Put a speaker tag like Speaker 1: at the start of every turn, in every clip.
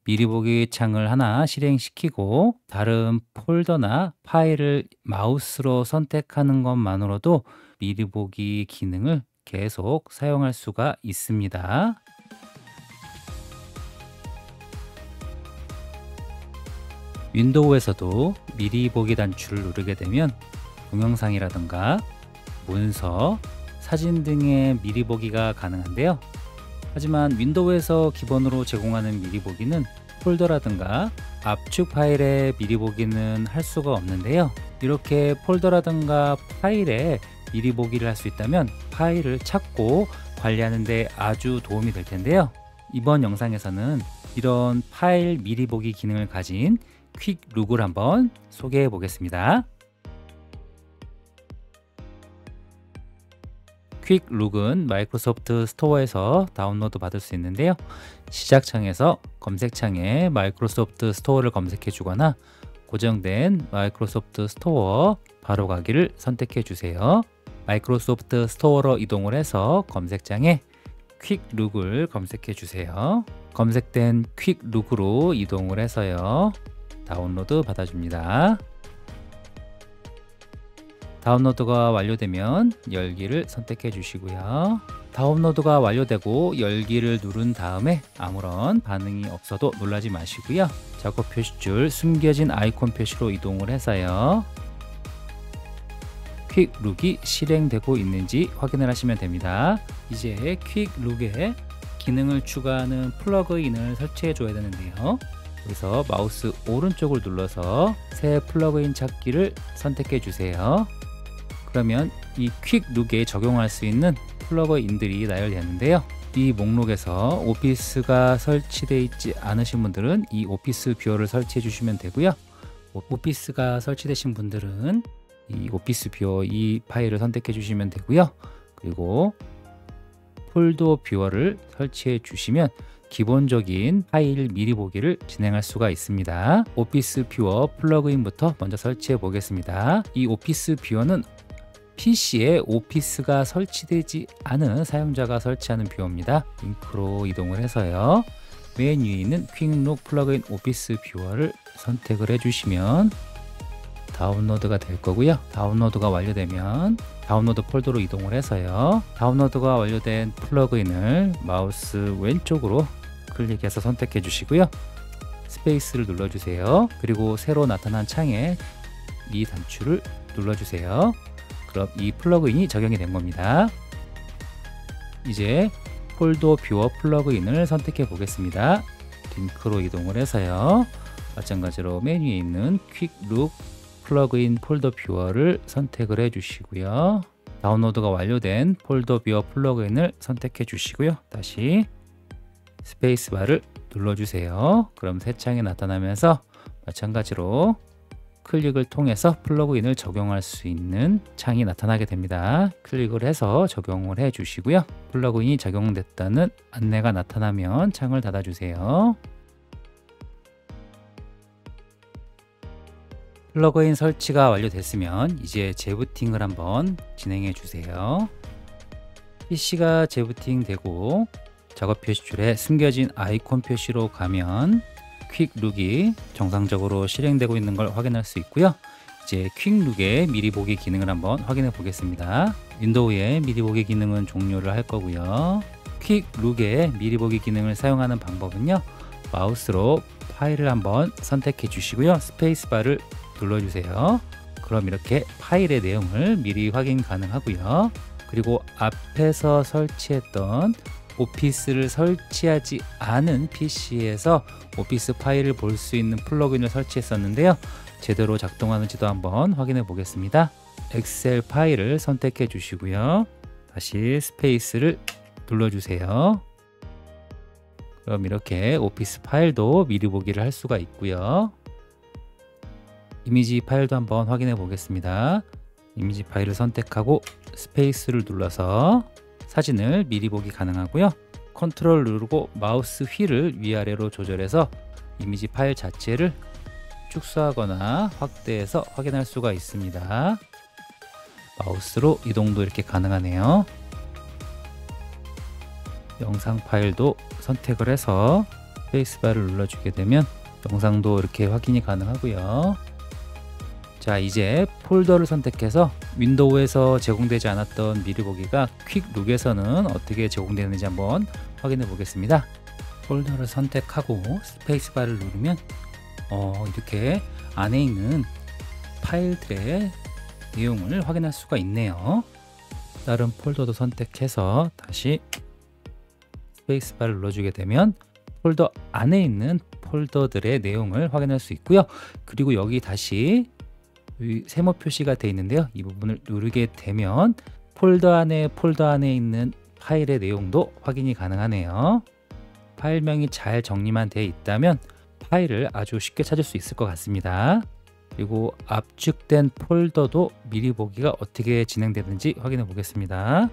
Speaker 1: 미리 보기 창을 하나 실행시키고 다른 폴더나 파일을 마우스로 선택하는 것만으로도 미리 보기 기능을 계속 사용할 수가 있습니다. 윈도우에서도 미리 보기 단추를 누르게 되면 동영상이라든가 문서, 사진 등의 미리 보기가 가능한데요. 하지만 윈도우에서 기본으로 제공하는 미리 보기는 폴더라든가 압축 파일에 미리 보기는 할 수가 없는데요. 이렇게 폴더라든가 파일에 미리 보기를 할 수 있다면 파일을 찾고 관리하는 데 아주 도움이 될 텐데요. 이번 영상에서는 이런 파일 미리 보기 기능을 가진 퀵룩을 한번 소개해 보겠습니다. 퀵룩은 마이크로소프트 스토어에서 다운로드 받을 수 있는데요. 시작창에서 검색창에 마이크로소프트 스토어를 검색해 주거나 고정된 마이크로소프트 스토어 바로 가기를 선택해 주세요. 마이크로소프트 스토어로 이동을 해서 검색창에 퀵룩을 검색해 주세요. 검색된 퀵룩으로 이동을 해서요. 다운로드 받아줍니다. 다운로드가 완료되면 열기를 선택해 주시고요. 다운로드가 완료되고 열기를 누른 다음에 아무런 반응이 없어도 놀라지 마시고요. 작업 표시줄 숨겨진 아이콘 표시로 이동을 해서요. 퀵룩이 실행되고 있는지 확인을 하시면 됩니다. 이제 퀵룩에 기능을 추가하는 플러그인을 설치해 줘야 되는데요. 여기서 마우스 오른쪽을 눌러서 새 플러그인 찾기를 선택해 주세요. 그러면 이 퀵룩에 적용할 수 있는 플러그인들이 나열되는데요. 이 목록에서 오피스가 설치되어 있지 않으신 분들은 이 오피스 뷰어를 설치해 주시면 되고요. 오피스가 설치되신 분들은 이 오피스 뷰어 이 파일을 선택해 주시면 되고요. 그리고 폴더 뷰어를 설치해 주시면 기본적인 파일 미리 보기를 진행할 수가 있습니다. 오피스 뷰어 플러그인부터 먼저 설치해 보겠습니다. 이 오피스 뷰어는 PC에 오피스가 설치되지 않은 사용자가 설치하는 뷰어입니다. 링크로 이동을 해서요. 맨 위에 있는 퀵룩 플러그인 오피스 뷰어를 선택을 해주시면 다운로드가 될 거고요. 다운로드가 완료되면 다운로드 폴더로 이동을 해서요. 다운로드가 완료된 플러그인을 마우스 왼쪽으로 클릭해서 선택해 주시고요. 스페이스를 눌러주세요. 그리고 새로 나타난 창에 이 단추를 눌러주세요. 그럼 이 플러그인이 적용이 된 겁니다. 이제 폴더 뷰어 플러그인을 선택해 보겠습니다. 링크로 이동을 해서요. 마찬가지로 맨 위에 있는 퀵룩 플러그인 폴더 뷰어를 선택을 해 주시고요. 다운로드가 완료된 폴더 뷰어 플러그인을 선택해 주시고요. 다시 스페이스바를 눌러주세요. 그럼 새 창이 나타나면서 마찬가지로 클릭을 통해서 플러그인을 적용할 수 있는 창이 나타나게 됩니다. 클릭을 해서 적용을 해 주시고요. 플러그인이 적용됐다는 안내가 나타나면 창을 닫아 주세요. 플러그인 설치가 완료됐으면 이제 재부팅을 한번 진행해 주세요. PC가 재부팅 되고 작업 표시줄에 숨겨진 아이콘 표시로 가면 퀵룩이 정상적으로 실행되고 있는 걸 확인할 수 있고요. 이제 퀵룩의 미리 보기 기능을 한번 확인해 보겠습니다. 윈도우의 미리 보기 기능은 종료를 할 거고요. 퀵룩의 미리 보기 기능을 사용하는 방법은요. 마우스로 파일을 한번 선택해 주시고요. 스페이스바를 눌러주세요. 그럼 이렇게 파일의 내용을 미리 확인 가능하고요. 그리고 앞에서 설치했던 오피스를 설치하지 않은 PC에서 오피스 파일을 볼 수 있는 플러그인을 설치했었는데요. 제대로 작동하는지도 한번 확인해 보겠습니다. 엑셀 파일을 선택해 주시고요. 다시 스페이스를 눌러주세요. 그럼 이렇게 오피스 파일도 미리 보기를 할 수가 있고요. 이미지 파일도 한번 확인해 보겠습니다. 이미지 파일을 선택하고 스페이스를 눌러서 사진을 미리 보기 가능하고요. 컨트롤 누르고 마우스 휠을 위아래로 조절해서 이미지 파일 자체를 축소하거나 확대해서 확인할 수가 있습니다. 마우스로 이동도 이렇게 가능하네요. 영상 파일도 선택을 해서 스페이스바를 눌러주게 되면 영상도 이렇게 확인이 가능하고요. 자, 이제 폴더를 선택해서 윈도우에서 제공되지 않았던 미리 보기가 퀵룩에서는 어떻게 제공되는지 한번 확인해 보겠습니다. 폴더를 선택하고 스페이스바를 누르면 이렇게 안에 있는 파일들의 내용을 확인할 수가 있네요. 다른 폴더도 선택해서 다시 스페이스바를 눌러주게 되면 폴더 안에 있는 폴더들의 내용을 확인할 수 있고요. 그리고 여기 다시 세모 표시가 되어 있는데요. 이 부분을 누르게 되면 폴더 안에 있는 파일의 내용도 확인이 가능하네요. 파일명이 잘 정리만 되어 있다면 파일을 아주 쉽게 찾을 수 있을 것 같습니다. 그리고 압축된 폴더도 미리 보기가 어떻게 진행되는지 확인해 보겠습니다.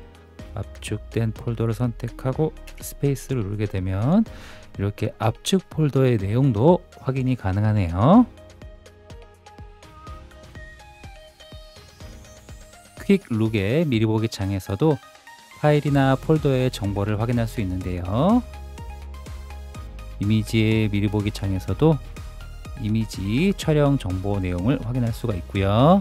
Speaker 1: 압축된 폴더를 선택하고 스페이스를 누르게 되면 이렇게 압축 폴더의 내용도 확인이 가능하네요. 퀵룩의 미리 보기 창에서도 파일이나 폴더의 정보를 확인할 수 있는데요. 이미지의 미리 보기 창에서도 이미지 촬영 정보 내용을 확인할 수가 있고요.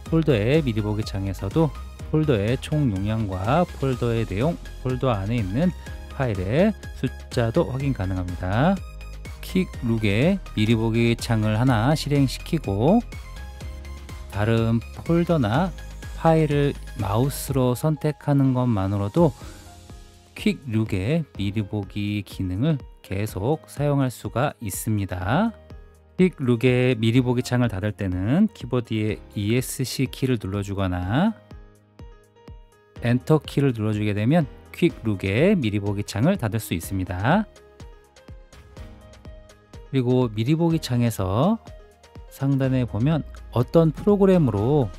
Speaker 1: 폴더의 미리 보기 창에서도 폴더의 총 용량과 폴더의 내용, 폴더 안에 있는 파일의 숫자도 확인 가능합니다. 퀵룩의 미리 보기 창을 하나 실행시키고 다른 폴더나 파일을 마우스로 선택하는 것만으로도 퀵룩의 미리 보기 기능을 계속 사용할 수가 있습니다. 퀵룩의 미리 보기 창을 닫을 때는 키보드의 ESC 키를 눌러주거나 엔터 키를 눌러주게 되면 퀵룩의 미리 보기 창을 닫을 수 있습니다. 그리고 미리 보기 창에서 상단에 보면 어떤 프로그램으로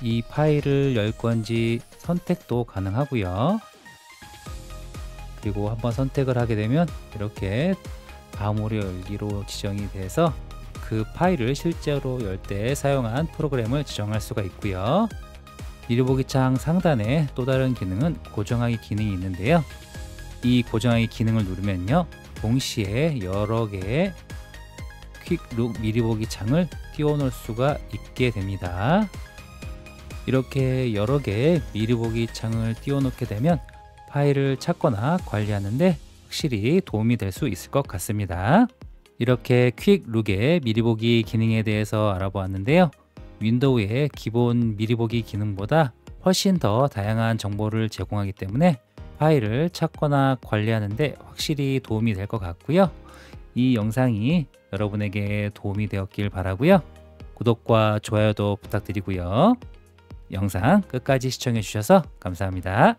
Speaker 1: 이 파일을 열 건지 선택도 가능하고요. 그리고 한번 선택을 하게 되면 이렇게 다음으로 열기로 지정이 돼서 그 파일을 실제로 열 때 사용한 프로그램을 지정할 수가 있고요. 미리 보기 창 상단에 또 다른 기능은 고정하기 기능이 있는데요. 이 고정하기 기능을 누르면요, 동시에 여러 개의 퀵룩 미리 보기 창을 띄워 놓을 수가 있게 됩니다. 이렇게 여러 개의 미리 보기 창을 띄워 놓게 되면 파일을 찾거나 관리하는데 확실히 도움이 될 수 있을 것 같습니다. 이렇게 퀵룩의 미리 보기 기능에 대해서 알아보았는데요. 윈도우의 기본 미리 보기 기능보다 훨씬 더 다양한 정보를 제공하기 때문에 파일을 찾거나 관리하는데 확실히 도움이 될 것 같고요. 이 영상이 여러분에게 도움이 되었길 바라고요. 구독과 좋아요도 부탁드리고요. 영상 끝까지 시청해 주셔서 감사합니다.